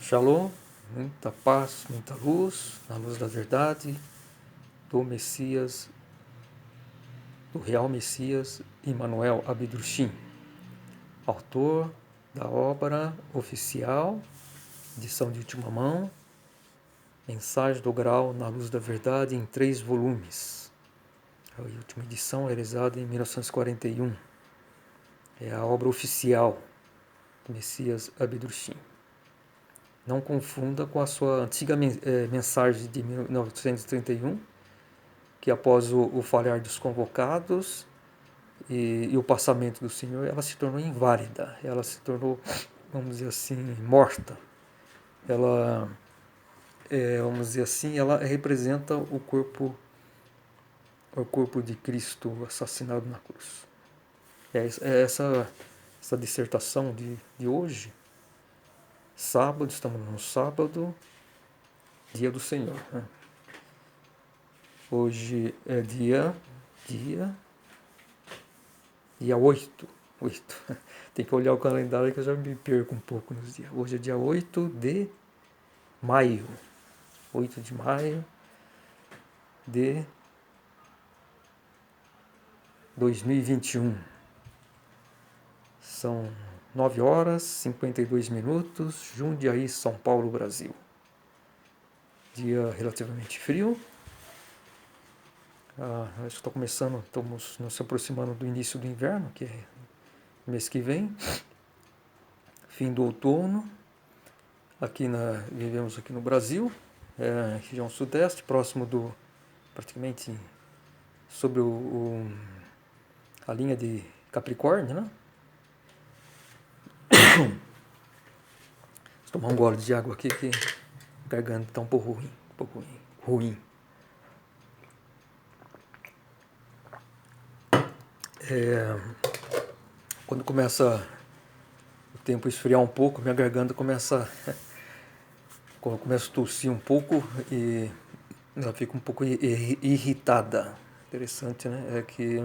Shalom, muita paz, muita luz, na luz da verdade, do Messias, do real Messias, Emmanuel Abidrushim, autor da obra oficial, edição de última mão, Mensagem do Grau na Luz da Verdade, em 3 volumes. A última edição realizada em 1941. É a obra oficial do Messias Abidrushim. Não confunda com a sua antiga mensagem de 1931, que após o falhar dos convocados e o passamento do Senhor, ela se tornou inválida, ela se tornou, vamos dizer assim, morta. Ela, vamos dizer assim, ela representa o corpo de Cristo assassinado na cruz. É essa dissertação de hoje. Sábado, estamos no sábado, dia do Senhor, né? Hoje é dia 8. Tem que olhar o calendário que eu já me perco um pouco nos dias. Hoje é dia 8 de maio. 8 de maio de 2021. São 9 horas e 52 minutos, Jundiaí, São Paulo, Brasil. Dia relativamente frio. Acho que estamos nos aproximando do início do inverno, que é mês que vem. Fim do outono. Vivemos aqui no Brasil, região sudeste, próximo praticamente sobre a linha de Capricórnio, né? Vou tomar um gole de água aqui que a garganta está um pouco ruim. Quando começa o tempo a esfriar um pouco, minha garganta começa quando eu começo a tossir um pouco e ela fica um pouco irritada. Interessante, né? É que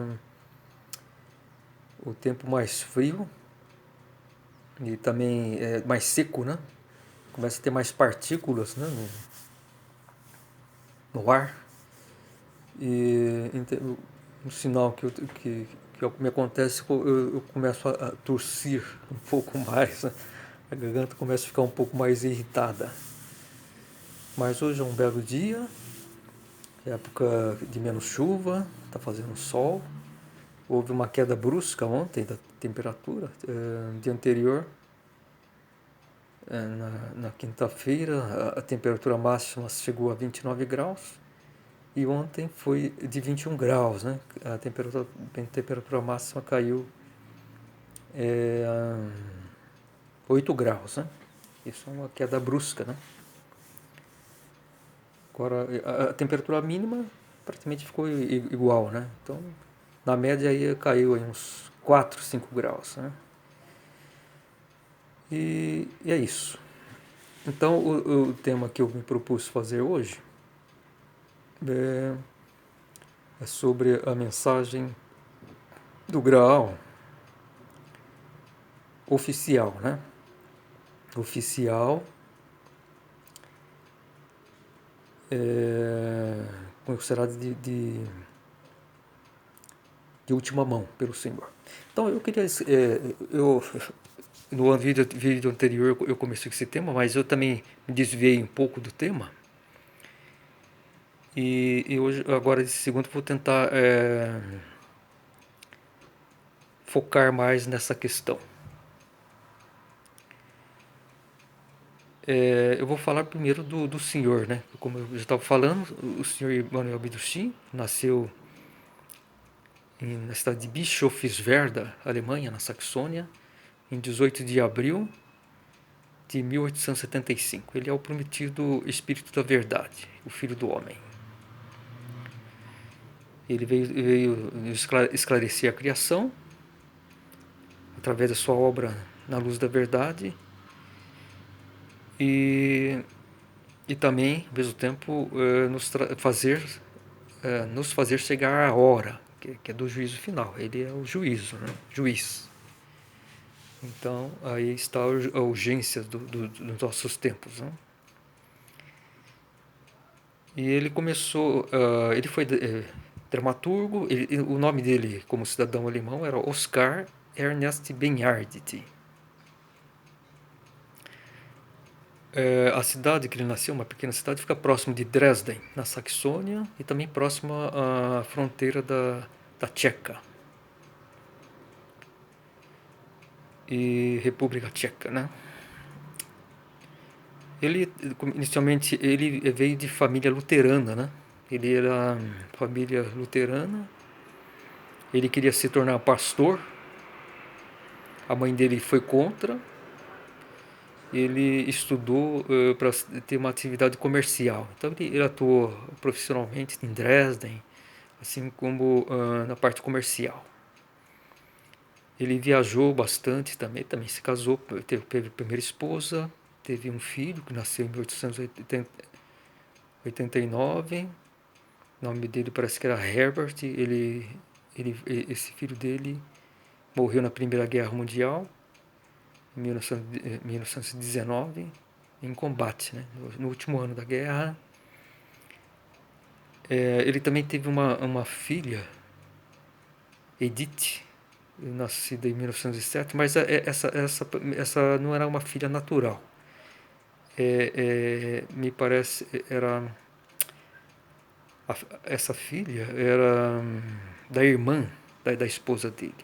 o tempo mais frio e também mais seco, né? Começa a ter mais partículas, né? no ar. E um sinal que me acontece, eu começo a tossir um pouco mais, né? A garganta começa a ficar um pouco mais irritada. Mas hoje é um belo dia, época de menos chuva, está fazendo sol. Houve uma queda brusca ontem da temperatura. Dia anterior, na quinta-feira, a temperatura máxima chegou a 29 graus. E ontem foi de 21 graus, né? A temperatura máxima caiu 8 graus, né? Isso é uma queda brusca, né? Agora, a temperatura mínima praticamente ficou igual, né? Então, na média aí caiu aí uns 4, 5 graus, né? E é isso. Então, o tema que eu me propus fazer hoje é sobre a mensagem do Graal oficial, né? Oficial, considerado de última mão pelo Senhor. Então eu queria, no vídeo anterior eu comecei com esse tema, mas eu também me desviei um pouco do tema. E hoje, agora esse segundo, vou tentar focar mais nessa questão. Eu vou falar primeiro do senhor, né? Como eu já estava falando, o senhor Emmanuel Abidrushim nasceu na cidade de Bischofswerda, Alemanha, na Saxônia, em 18 de abril de 1875. Ele é o prometido Espírito da Verdade, o Filho do Homem. Ele veio esclarecer a criação através da sua obra Na Luz da Verdade e também, ao mesmo tempo, nos fazer chegar à hora, que é do juízo final. Ele é o juízo, né? Juiz. Então, aí está a urgência dos nossos tempos, né? E ele começou, ele foi dramaturgo, o nome dele como cidadão alemão era Oskar Ernest Benhardt. A cidade que ele nasceu, uma pequena cidade, fica próximo de Dresden, na Saxônia, e também próximo à fronteira da Tcheca e República Tcheca, né? Ele, inicialmente, ele veio de família luterana, né? Ele era família luterana, ele queria se tornar pastor, a mãe dele foi contra, ele estudou para ter uma atividade comercial. Então ele atuou profissionalmente em Dresden, assim como na parte comercial. Ele viajou bastante também se casou, teve a primeira esposa, teve um filho que nasceu em 1889. O nome dele parece que era Herbert. Esse filho dele morreu na Primeira Guerra Mundial, em 1919, em combate, né? No último ano da guerra. Ele também teve uma filha, Edith, nascida em 1907, mas essa não era uma filha natural. Me parece essa filha era da irmã da esposa dele.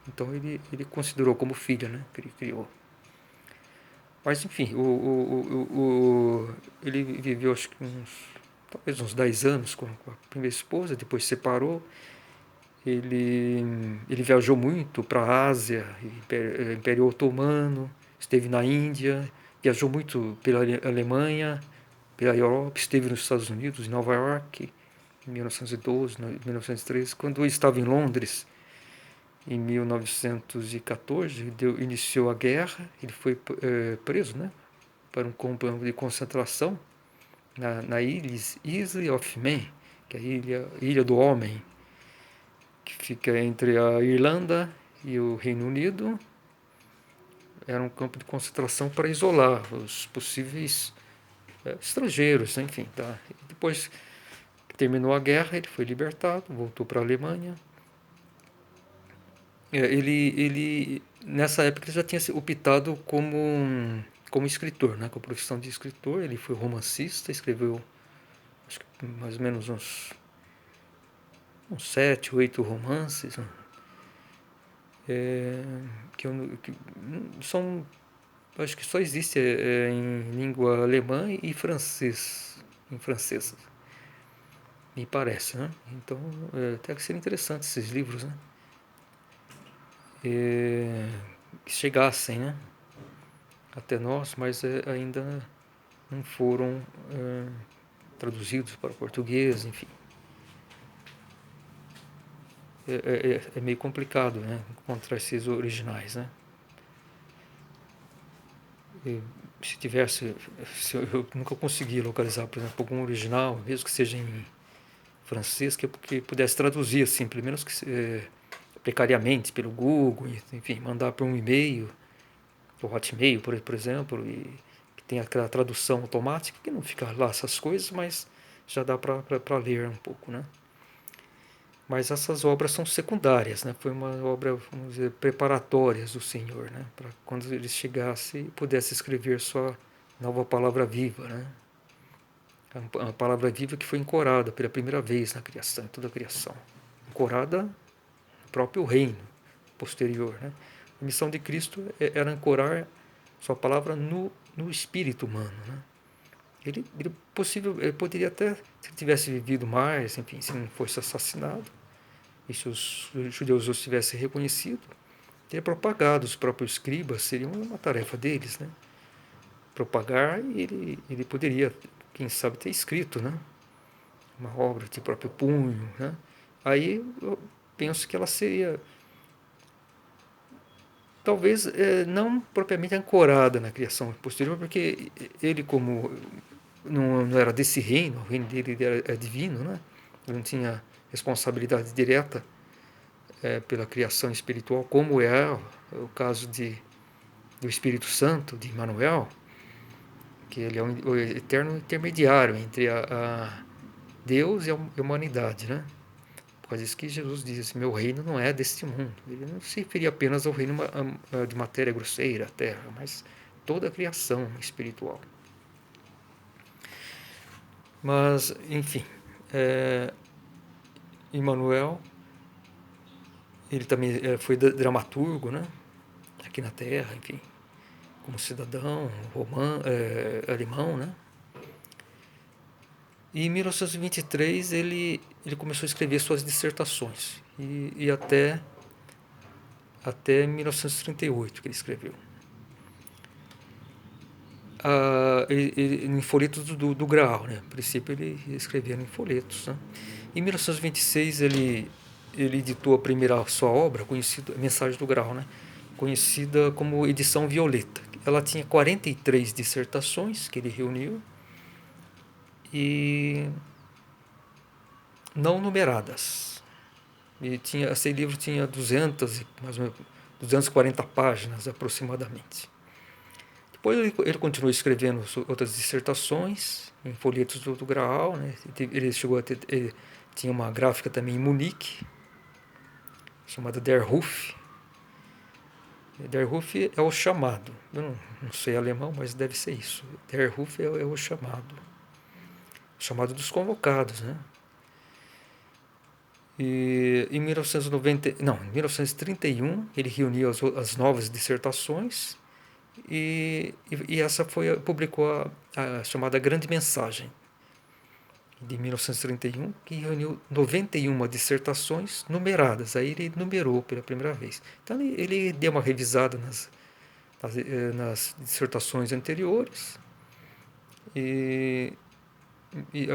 Então ele considerou como filha, né, que ele criou. Mas enfim, ele viveu acho que talvez uns 10 anos com a primeira esposa, depois separou. Ele viajou muito para a Ásia, Império Otomano, esteve na Índia, viajou muito pela Alemanha, pela Europa, esteve nos Estados Unidos, em Nova York, em 1912, 1913. Quando ele estava em Londres, em 1914, iniciou a guerra, ele foi preso, né, para um campo de concentração na Isle of Man, que é a Ilha do Homem, que fica entre a Irlanda e o Reino Unido. Era um campo de concentração para isolar os possíveis estrangeiros, enfim. Tá? Depois que terminou a guerra, ele foi libertado, voltou para a Alemanha. Ele nessa época ele já tinha optado como escritor, né? Com a profissão de escritor. Ele foi romancista, escreveu acho que mais ou menos uns 7, 8 romances, né? Que são, acho que só existe em língua alemã e francês, em francês, me parece, né? Então até que seria interessante esses livros, né? Que chegassem, né, até nós, mas ainda não foram traduzidos para o português, enfim. É meio complicado, né, encontrar esses originais, né? Se eu nunca consegui localizar, por exemplo, algum original, mesmo que seja em francês, que pudesse traduzir assim, pelo menos precariamente pelo Google, enfim, mandar por um e-mail, o Hotmail, por exemplo, e que tem aquela tradução automática, que não fica lá essas coisas, mas já dá para ler um pouco, né? Mas essas obras são secundárias, né? Foi uma obra, vamos dizer, preparatórias do Senhor, né? Para quando ele chegasse e pudesse escrever sua nova palavra viva, né? A palavra viva que foi ancorada pela primeira vez na criação, em toda a criação. Ancorada no próprio reino posterior, né? A missão de Cristo era ancorar sua palavra no espírito humano, né? Ele poderia até, se ele tivesse vivido mais, enfim, se não fosse assassinado, e se os judeus os tivessem reconhecido, teria propagado. Os próprios escribas, seria uma tarefa deles, né? Propagar, e ele poderia, quem sabe, ter escrito, né, uma obra de próprio punho, né? Aí eu penso que ela seria talvez não propriamente ancorada na criação posterior, porque ele, como não era desse reino, o reino dele é divino, né? Ele não tinha responsabilidade direta pela criação espiritual, como é o caso do Espírito Santo, de Emmanuel, que ele é o eterno intermediário entre a Deus e a humanidade, né? Por causa disso que Jesus diz, meu reino não é deste mundo. Ele não se referia apenas ao reino de matéria grosseira, a terra, mas toda a criação espiritual. Mas, enfim, Emmanuel, ele também foi dramaturgo, né? Aqui na Terra, enfim, como cidadão alemão, né? E em 1923 ele começou a escrever suas dissertações e até 1938 que ele escreveu. Em folhetos do Graal, né? A princípio ele escrevia em folhetos, né? Em 1926 ele editou a primeira sua obra, conhecida Mensagem do Graal, né? Conhecida como Edição Violeta. Ela tinha 43 dissertações que ele reuniu e não numeradas. Esse livro tinha mais ou menos 240 páginas aproximadamente. Depois ele continuou escrevendo outras dissertações em folhetos do Graal, né? Ele chegou a ter, ele tinha uma gráfica também em Munique, chamada Der Ruf. Der Ruf é o chamado. Eu não sei alemão, mas deve ser isso. Der Ruf é o chamado. O chamado dos convocados, né? E em 1931 ele reuniu as novas dissertações e essa publicou a chamada Grande Mensagem de 1931, que reuniu 91 dissertações numeradas. Aí ele numerou pela primeira vez. Então ele deu uma revisada nas dissertações anteriores e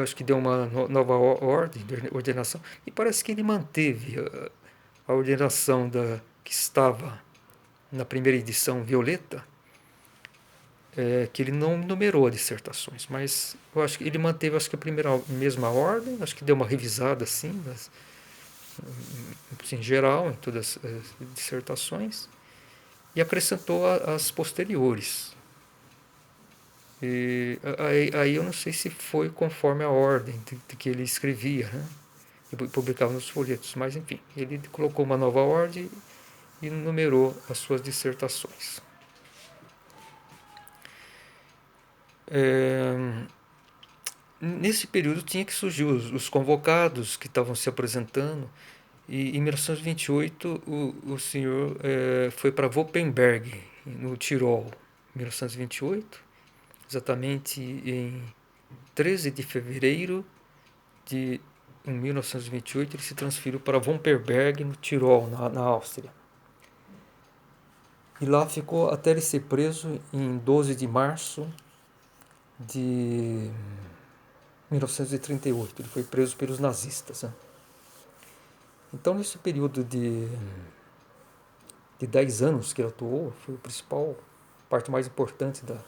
acho que deu uma nova ordem de ordenação. E parece que ele manteve a ordenação que estava na primeira edição Violeta, que ele não numerou as dissertações, mas eu acho que ele manteve a mesma ordem, acho que deu uma revisada assim, em geral, em todas as dissertações, e acrescentou as posteriores. E aí eu não sei se foi conforme a ordem de que ele escrevia, né? E publicava nos folhetos, mas enfim, ele colocou uma nova ordem e numerou as suas dissertações. Nesse período tinha que surgir os convocados que estavam se apresentando, e em 1928 o senhor foi para Wuppertal, no Tirol. 1928, exatamente em 13 de fevereiro de 1928 ele se transferiu para Wuppertal, no Tirol, na Áustria. E lá ficou até ele ser preso em 12 de março de 1938. Ele foi preso pelos nazistas, né? Então, nesse período de 10 anos que ele atuou, foi a principal parte mais importante da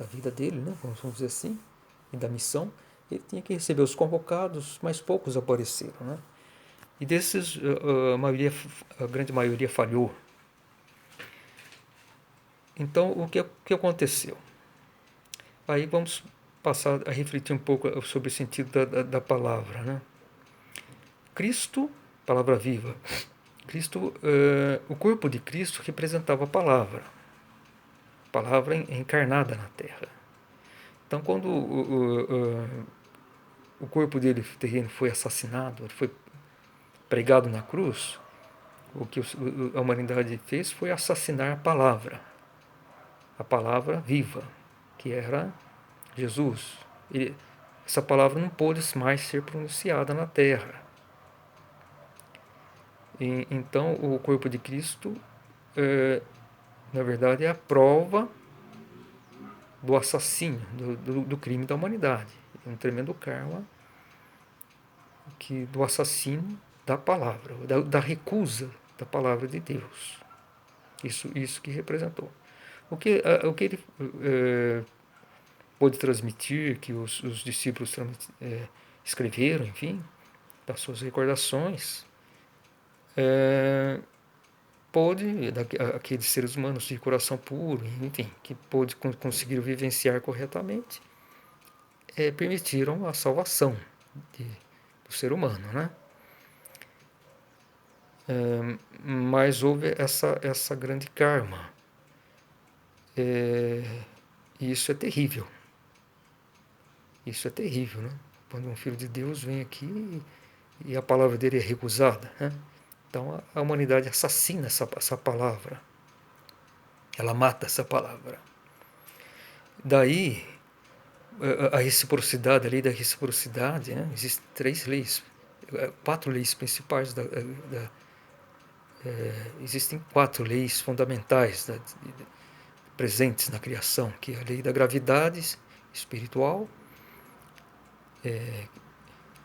vida dele, né? Vamos dizer assim, e da missão. Ele tinha que receber os convocados, mas poucos apareceram, né? E desses, a grande maioria falhou. Então, o que aconteceu? Aí vamos passar a refletir um pouco sobre o sentido da palavra, né? Cristo, palavra viva. Cristo, o corpo de Cristo representava a palavra encarnada na Terra. Então, quando o corpo dele terreno foi assassinado, foi pregado na cruz, o que a humanidade fez foi assassinar a palavra viva, que era Jesus. Essa palavra não pôde mais ser pronunciada na Terra. Então, o corpo de Cristo, na verdade, é a prova do assassínio, do crime da humanidade. É um tremendo karma do assassino da palavra, da recusa da palavra de Deus. Isso que representou. O que ele pôde transmitir, que os discípulos escreveram, enfim, das suas recordações, aqueles seres humanos de coração puro, enfim, que conseguiram vivenciar corretamente, permitiram a salvação do ser humano, né? Mas houve essa grande karma. E isso é terrível. Isso é terrível, né? Quando um filho de Deus vem aqui e a palavra dele é recusada, né? Então a humanidade assassina essa palavra. Ela mata essa palavra. Daí a reciprocidade, a lei da reciprocidade, né? Existem 3 leis, 4 leis principais existem 4 leis fundamentais presentes na criação, que é a lei da gravidade espiritual,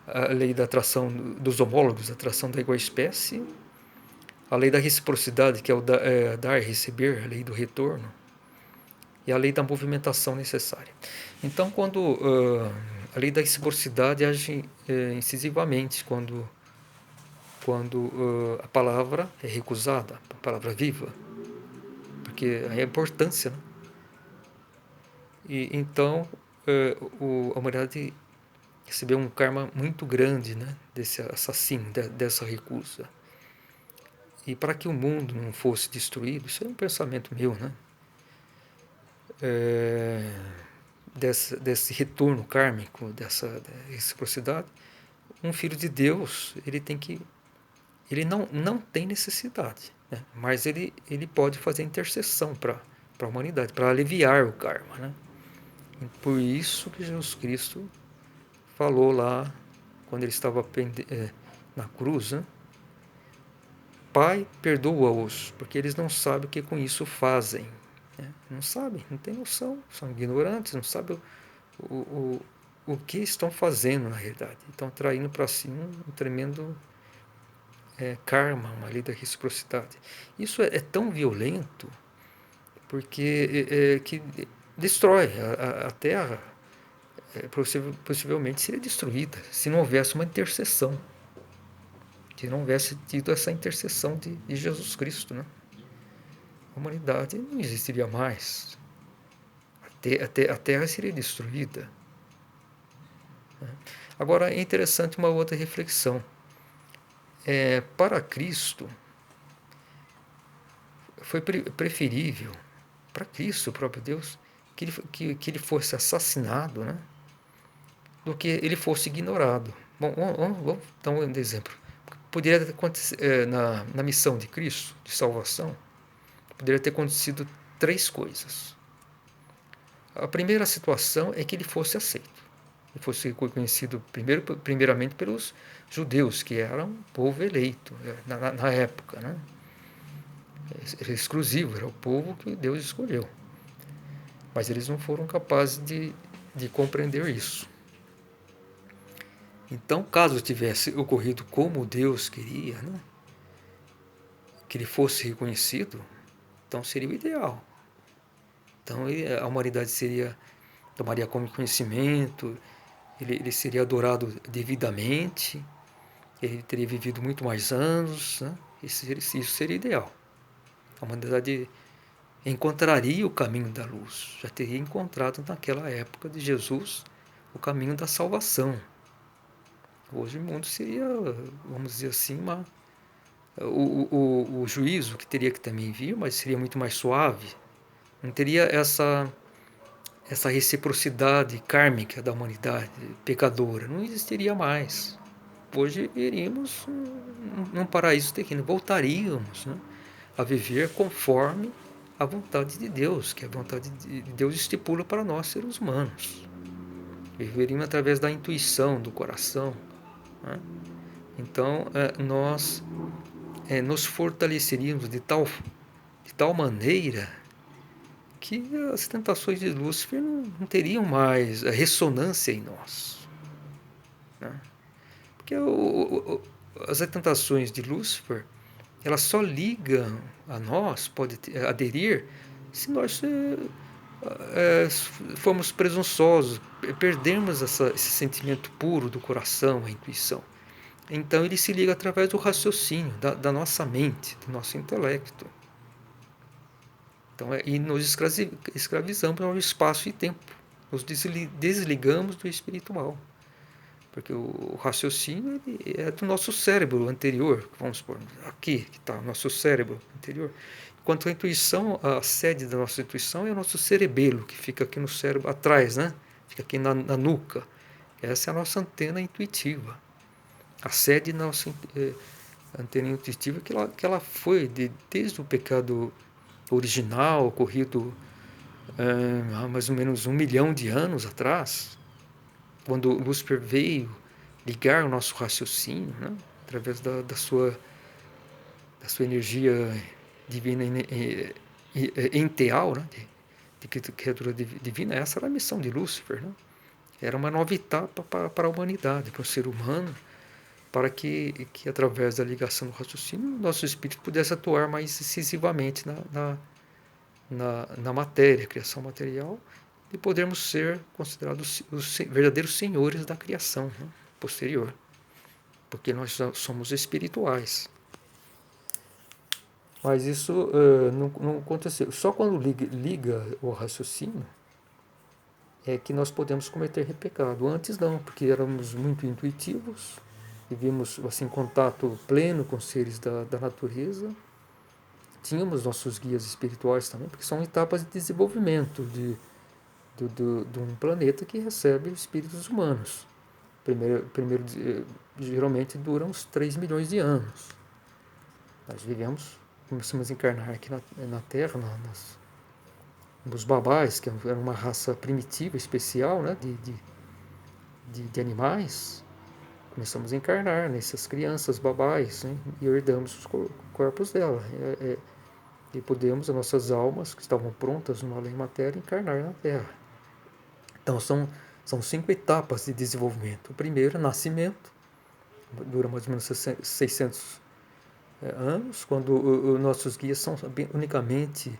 a lei da atração dos homólogos, a atração da igual espécie, a lei da reciprocidade, que é o dar e receber, a lei do retorno, e a lei da movimentação necessária. Então, quando a lei da reciprocidade age incisivamente quando a palavra é recusada, a palavra viva, porque é a importância, né? E então a humanidade recebeu um karma muito grande, né, desse assassino, dessa recusa. E para que o mundo não fosse destruído, isso é um pensamento meu, né? Desse retorno kármico, dessa reciprocidade, um filho de Deus, ele não tem necessidade, né? Mas ele pode fazer intercessão para a humanidade, para aliviar o karma, né? E por isso que Jesus Cristo falou lá, quando ele estava na cruz, né? Pai, perdoa-os, porque eles não sabem o que com isso fazem. Né? Não sabem, não têm noção, são ignorantes, não sabem o que estão fazendo na realidade. Estão atraindo para si um tremendo karma, uma lei da reciprocidade. Isso é tão violento porque que destrói a Terra. Possivelmente seria destruída se não houvesse uma intercessão, se não houvesse tido essa intercessão de Jesus Cristo, né? A humanidade não existiria mais, a Terra seria destruída. Agora é interessante uma outra reflexão. Para Cristo foi preferível, para Cristo, o próprio Deus, que ele fosse assassinado, né, do que ele fosse ignorado. Bom, vamos dar um exemplo. Poderia ter acontecido na missão de Cristo, de salvação, poderia ter acontecido 3 coisas. A primeira situação é que ele fosse aceito. Ele fosse reconhecido primeiramente pelos judeus, que eram um povo eleito na época, né? Era exclusivo, era o povo que Deus escolheu. Mas eles não foram capazes de compreender isso. Então, caso tivesse ocorrido como Deus queria, né, que ele fosse reconhecido, então seria o ideal. Então a humanidade tomaria como conhecimento, ele seria adorado devidamente, ele teria vivido muito mais anos, né? Isso seria ideal. A humanidade encontraria o caminho da luz, já teria encontrado naquela época de Jesus o caminho da salvação. Hoje o mundo seria, vamos dizer assim, o juízo que teria que também vir, mas seria muito mais suave. Não teria essa reciprocidade kármica da humanidade pecadora. Não existiria mais. Hoje iríamos num paraíso terreno. Voltaríamos, né, a viver conforme a vontade de Deus, que a vontade de Deus estipula para nós, seres humanos. Viveríamos através da intuição, do coração, né? Então, nós nos fortaleceríamos de tal maneira que as tentações de Lúcifer não teriam mais ressonância em nós, né? Porque as tentações de Lúcifer, elas só ligam a nós, pode aderir, se nós formos presunçosos, perdermos esse sentimento puro do coração, a intuição. Então ele se liga através do raciocínio, da nossa mente, do nosso intelecto. Então, e nos escravizamos ao espaço e tempo. Nos desligamos do espiritual. Porque o raciocínio é do nosso cérebro anterior, vamos supor, aqui que está o nosso cérebro anterior. Enquanto a intuição, a sede da nossa intuição é o nosso cerebelo, que fica aqui no cérebro atrás, né? Fica aqui na nuca. Essa é a nossa antena intuitiva. A sede da nossa antena intuitiva que ela foi desde o pecado original, ocorrido há mais ou menos 1 milhão de anos atrás, quando Lúcifer veio ligar o nosso raciocínio, né, através da sua energia divina enteal, né, de criatura divina. Essa era a missão de Lúcifer. Né? Era uma nova etapa para a humanidade, para o ser humano, para que através da ligação do raciocínio, nosso espírito pudesse atuar mais decisivamente na matéria, criação material, e podermos ser considerados os verdadeiros senhores da criação, né, posterior, porque nós somos espirituais. Mas isso não aconteceu. Só quando liga o raciocínio é que nós podemos cometer pecado. Antes não, porque éramos muito intuitivos, vivíamos assim, em contato pleno com os seres da natureza. Tínhamos nossos guias espirituais também, porque são etapas de desenvolvimento de um planeta que recebe espíritos humanos. Primeiro geralmente dura uns 3 milhões de anos. Nós começamos a encarnar aqui na Terra, nos babás, que era uma raça primitiva, especial, né, de animais. Começamos a encarnar nessas crianças babás, né, e herdamos os corpos dela. E podemos, as nossas almas, que estavam prontas no além-matéria, encarnar na Terra. Então, são 5 etapas de desenvolvimento. O primeiro é nascimento, dura mais ou menos 600 anos, quando os nossos guias são unicamente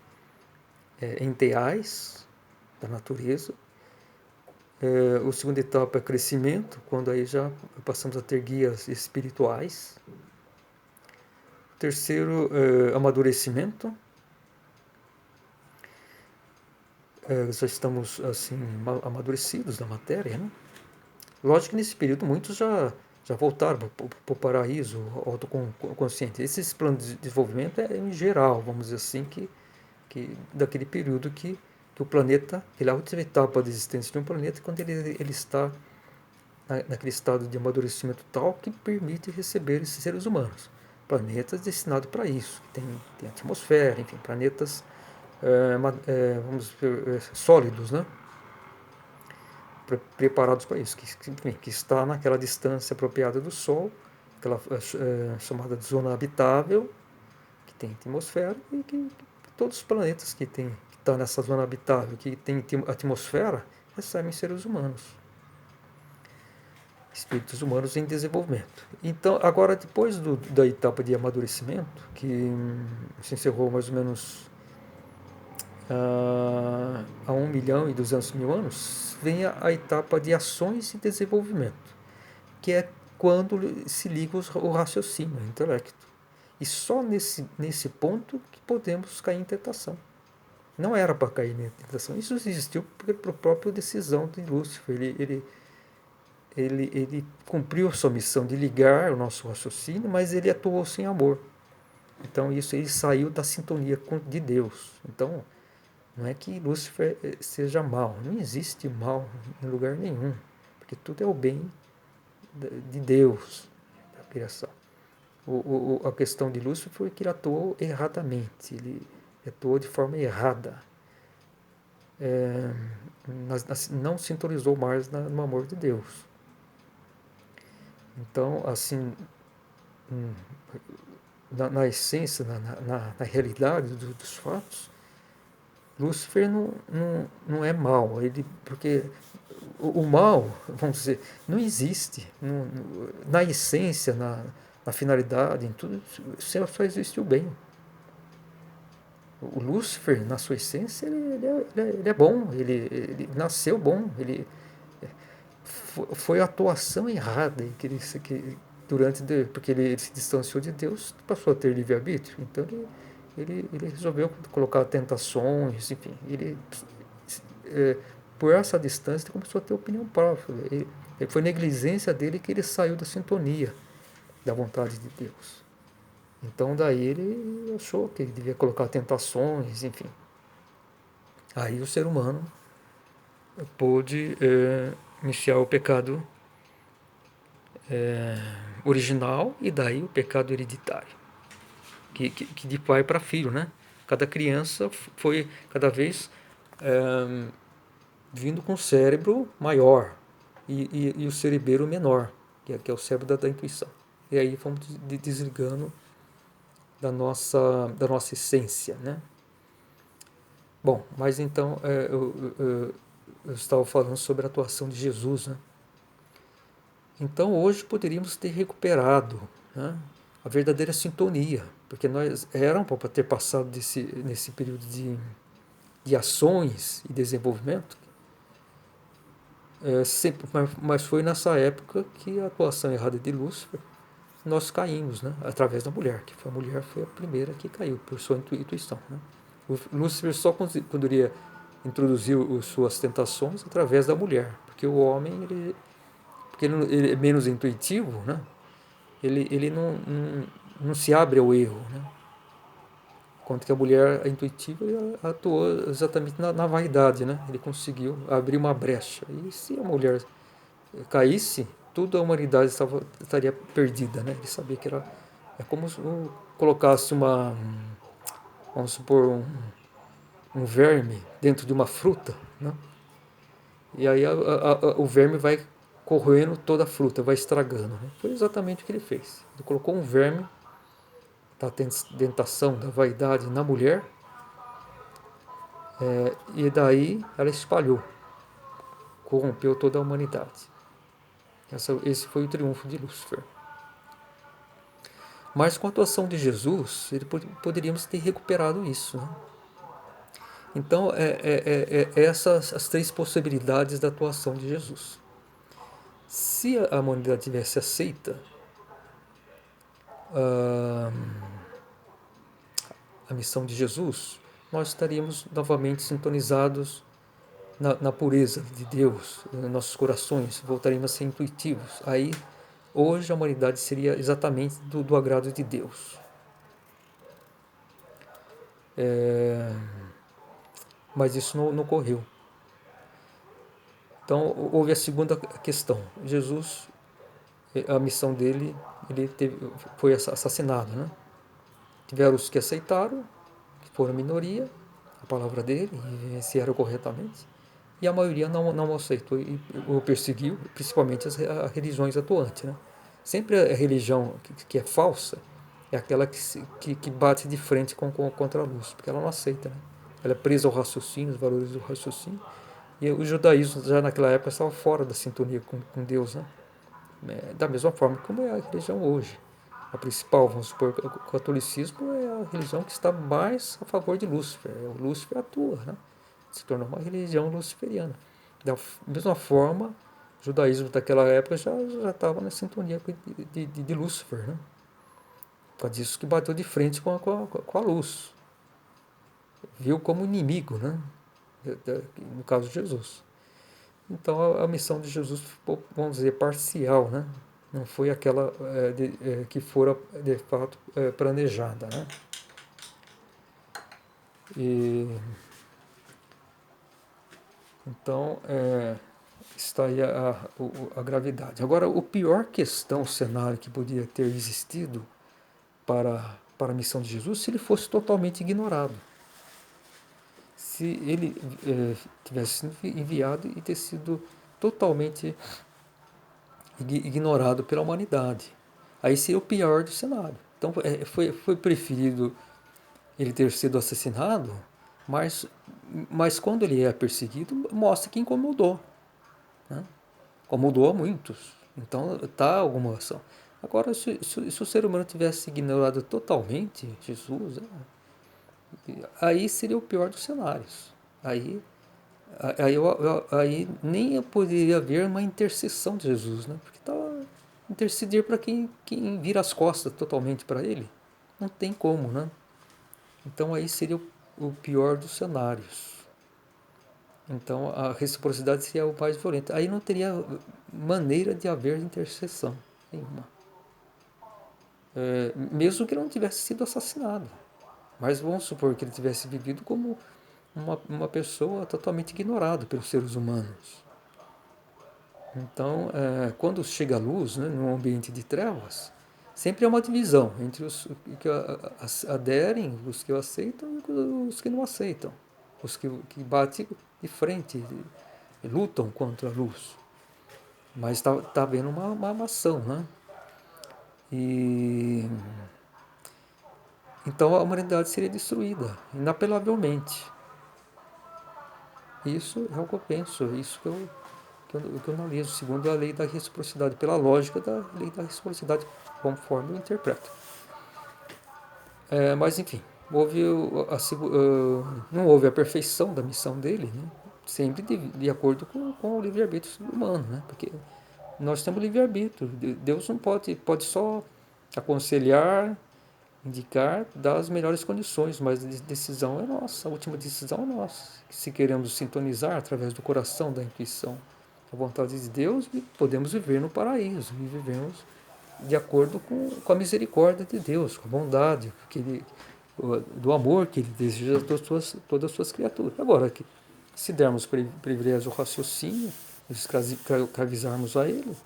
enteais da natureza. A segunda etapa é crescimento, quando aí já passamos a ter guias espirituais. O terceiro é amadurecimento. Já estamos assim amadurecidos na matéria, né? Lógico que nesse período muitos já voltaram para o paraíso autoconsciente. Esses planos de desenvolvimento é em geral, vamos dizer assim, que daquele período que o planeta, a última etapa da existência de um planeta, quando ele está naquele estado de amadurecimento tal que permite receber esses seres humanos. Planetas destinados para isso, tem atmosfera, enfim, planetas vamos dizer, sólidos, né? Preparados para isso, que está naquela distância apropriada do Sol, aquela chamada de zona habitável, que tem atmosfera, e que todos os planetas que estão nessa zona habitável, que tem atmosfera, recebem seres humanos. Espíritos humanos em desenvolvimento. Então, agora, depois da etapa de amadurecimento, que se encerrou mais ou menos há 1.200.000 anos, vem a etapa de ações e desenvolvimento, que é quando se liga o raciocínio, o intelecto. E só nesse ponto que podemos cair em tentação. Não era para cair em tentação. Isso existiu por própria decisão de Lúcifer. Ele cumpriu a sua missão de ligar o nosso raciocínio, mas ele atuou sem amor. Então ele saiu da sintonia de Deus. Então, não é que Lúcifer seja mal. Não existe mal em lugar nenhum. Porque tudo é o bem de Deus, da criação. A questão de Lúcifer foi que ele atuou erradamente. Ele atuou de forma errada. Não sintonizou mais no amor de Deus. Então, assim, na essência, na realidade dos fatos, Lúcifer não é mal, porque o mal, vamos dizer, não existe. Na essência, na finalidade, em tudo, só existe o bem. O Lúcifer, na sua essência, ele é bom, ele nasceu bom, foi a atuação errada que porque ele se distanciou de Deus, passou a ter livre-arbítrio. Então ele resolveu colocar tentações, enfim, é, por essa distância ele começou a ter opinião própria. Foi negligência dele que ele saiu da sintonia da vontade de Deus. Então daí ele achou que ele devia colocar tentações, enfim. Aí o ser humano pôde iniciar o pecado original e daí o pecado hereditário, que de pai para filho, né? Cada criança foi cada vez vindo com o cérebro maior e o cerebelo menor, que é o cérebro da intuição. E aí fomos desligando da nossa essência, né? Bom, mas então eu estava falando sobre a atuação de Jesus, né? Então hoje poderíamos ter recuperado, né, a verdadeira sintonia, porque nós éramos para ter passado nesse período de ações e desenvolvimento, sempre, mas foi nessa época que a atuação errada de Lúcifer nós caímos, né, através da mulher, que foi a mulher foi a primeira que caiu por sua intuição, né? O Lúcifer só poderia introduzir suas tentações através da mulher, porque o homem porque ele é menos intuitivo, né? Ele não se abre ao erro, né? Enquanto que a mulher, a intuitiva, atuou exatamente na vaidade, né? Ele conseguiu abrir uma brecha. E se a mulher caísse, toda a humanidade estaria perdida, né? Ele sabia que era... É como se colocasse vamos supor, um verme dentro de uma fruta, né? E aí o verme vai corroendo toda a fruta, vai estragando, né? Foi exatamente o que ele fez. Ele colocou um verme da tentação, da vaidade na mulher, e daí ela espalhou, corrompeu toda a humanidade. Esse foi o triunfo de Lúcifer. Mas com a atuação de Jesus, poderíamos ter recuperado isso, né? Então, essas as três possibilidades da atuação de Jesus. Se a humanidade tivesse aceita a, a missão de Jesus, nós estaríamos novamente sintonizados na pureza de Deus, nossos corações voltaríamos a ser intuitivos. Aí, hoje, a humanidade seria exatamente do agrado de Deus. Mas isso não ocorreu. Então, houve a segunda questão. Jesus, a missão dele, foi assassinado, né? Tiveram os que aceitaram, que foram a minoria, a palavra dele, e vivenciaram corretamente. E a maioria não aceitou ou perseguiu, principalmente as religiões atuantes, né? Sempre a religião que é falsa é aquela que bate de frente contra a luz, porque ela não aceita, né? Ela é presa ao raciocínio, os valores do raciocínio. E o judaísmo já naquela época estava fora da sintonia com Deus, né? Da mesma forma como é a religião hoje. A principal, vamos supor, o catolicismo é a religião que está mais a favor de Lúcifer. O Lúcifer atua, né? Se tornou uma religião luciferiana. Da mesma forma, o judaísmo daquela época já estava na sintonia de Lúcifer, né? Por causa disso que bateu de frente com a luz. Viu como inimigo, né? No caso de Jesus. Então a missão de Jesus, vamos dizer, parcial, né? Não foi aquela que fora de fato planejada, né? E então está aí a gravidade. Agora, o pior questão, o cenário que podia ter existido para a missão de Jesus, se ele fosse totalmente ignorado. Se ele tivesse sido enviado e ter sido totalmente ignorado pela humanidade. Aí seria o pior do cenário. Então foi preferido ele ter sido assassinado, mas quando ele é perseguido, mostra que incomodou, né? Incomodou a muitos. Então está alguma ação. Agora, se o ser humano tivesse ignorado totalmente Jesus, aí seria o pior dos cenários. Aí nem poderia haver uma intercessão de Jesus, né? Porque interceder para quem vira as costas totalmente para ele. Não tem como, né? Então aí seria o pior dos cenários. Então a reciprocidade seria o mais violento. Aí não teria maneira de haver intercessão nenhuma. Mesmo que ele não tivesse sido assassinado. Mas vamos supor que ele tivesse vivido como uma pessoa totalmente ignorada pelos seres humanos. Então, quando chega a luz, né, num ambiente de trevas, sempre há uma divisão entre os que aderem, os que o aceitam e os que não aceitam. Os que batem de frente, lutam contra a luz. Mas está havendo uma ação, né? E então a humanidade seria destruída, inapelavelmente. Isso é o que eu penso, isso que eu analiso, segundo a lei da reciprocidade, pela lógica da lei da reciprocidade, conforme eu interpreto. Mas enfim, não houve a perfeição da missão dele, né? Sempre de acordo com o livre-arbítrio humano, né? Porque nós temos livre-arbítrio. Deus não pode só aconselhar, indicar, dar as melhores condições, mas a decisão é nossa, a última decisão é nossa. Se queremos sintonizar através do coração, da intuição, a vontade de Deus, podemos viver no paraíso, e vivemos de acordo com a misericórdia de Deus, com a bondade, do amor que Ele deseja a todas as suas criaturas. Agora, se dermos privilégio ao raciocínio, nos escravizarmos a Ele,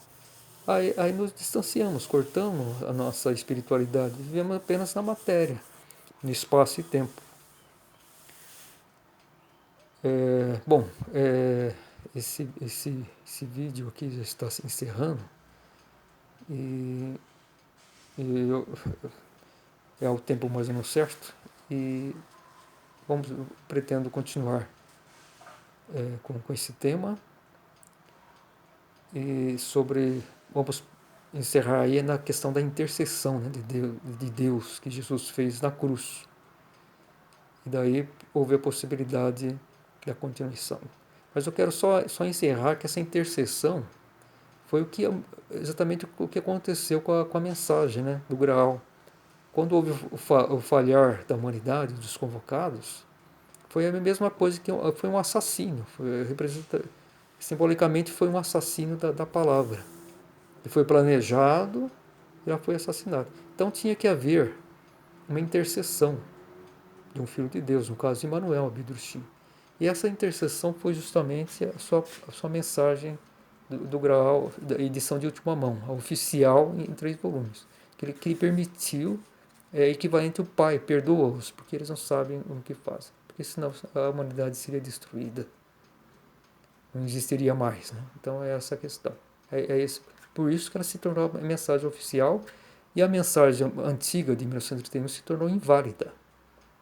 aí nos distanciamos, cortamos a nossa espiritualidade, vivemos apenas na matéria, no espaço e tempo. Bom, esse vídeo aqui já está se encerrando e, é o tempo mais ou menos certo e pretendo continuar com esse tema e vamos encerrar aí na questão da intercessão, né, de Deus que Jesus fez na cruz. E daí houve a possibilidade da continuação. Mas eu quero só encerrar que essa intercessão foi exatamente o que aconteceu com a mensagem, né, do Graal. Quando houve o falhar da humanidade, dos convocados, foi a mesma coisa que foi um assassínio. Simbolicamente foi um assassínio da palavra. Ele foi planejado e já foi assassinado. Então tinha que haver uma intercessão de um filho de Deus, no caso de Emmanuel Abidrushim. E essa intercessão foi justamente a sua mensagem do Graal, da edição de última mão, a oficial em 3 volumes, que ele permitiu, equivalente ao Pai, perdoa-os, porque eles não sabem o que fazem, porque senão a humanidade seria destruída, não existiria mais, né? Então é essa a questão. Por isso que ela se tornou a mensagem oficial e a mensagem antiga de 1931 se tornou inválida.